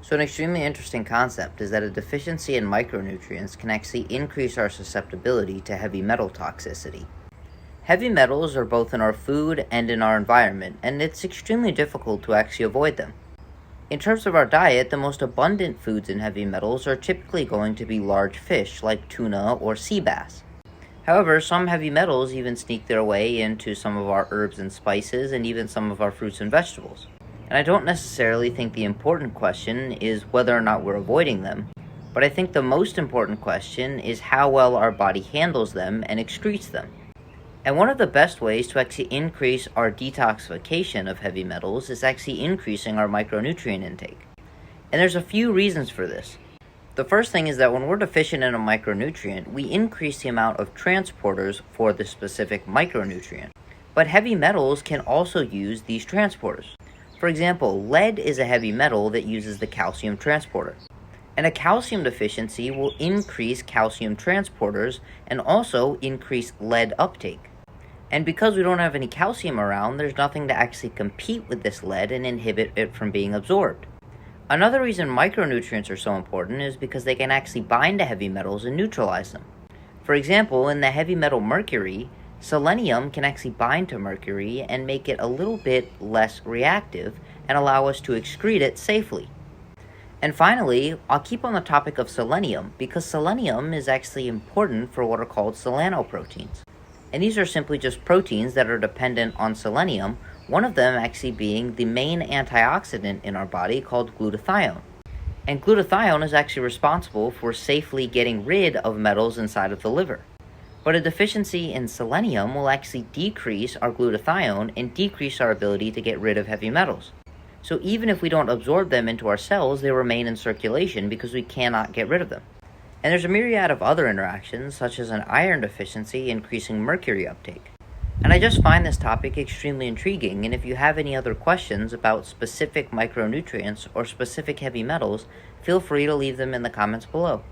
So an extremely interesting concept is that a deficiency in micronutrients can actually increase our susceptibility to heavy metal toxicity. Heavy metals are both in our food and in our environment, and it's extremely difficult to actually avoid them. In terms of our diet, the most abundant foods in heavy metals are typically going to be large fish like tuna or sea bass. However, some heavy metals even sneak their way into some of our herbs and spices and even some of our fruits and vegetables. And I don't necessarily think the important question is whether or not we're avoiding them, but I think the most important question is how well our body handles them and excretes them. And one of the best ways to actually increase our detoxification of heavy metals is actually increasing our micronutrient intake. And there's a few reasons for this. The first thing is that when we're deficient in a micronutrient, we increase the amount of transporters for the specific micronutrient. But heavy metals can also use these transporters. For example, lead is a heavy metal that uses the calcium transporter. And a calcium deficiency will increase calcium transporters and also increase lead uptake. And because we don't have any calcium around, there's nothing to actually compete with this lead and inhibit it from being absorbed. Another reason micronutrients are so important is because they can actually bind to heavy metals and neutralize them. For example, in the heavy metal mercury, selenium can actually bind to mercury and make it a little bit less reactive and allow us to excrete it safely. And finally, I'll keep on the topic of selenium because selenium is actually important for what are called selenoproteins. And these are simply just proteins that are dependent on selenium, one of them actually being the main antioxidant in our body called glutathione. And glutathione is actually responsible for safely getting rid of metals inside of the liver. But a deficiency in selenium will actually decrease our glutathione and decrease our ability to get rid of heavy metals. So even if we don't absorb them into our cells, they remain in circulation because we cannot get rid of them. And there's a myriad of other interactions, such as an iron deficiency increasing mercury uptake. And I just find this topic extremely intriguing, and if you have any other questions about specific micronutrients or specific heavy metals, feel free to leave them in the comments below.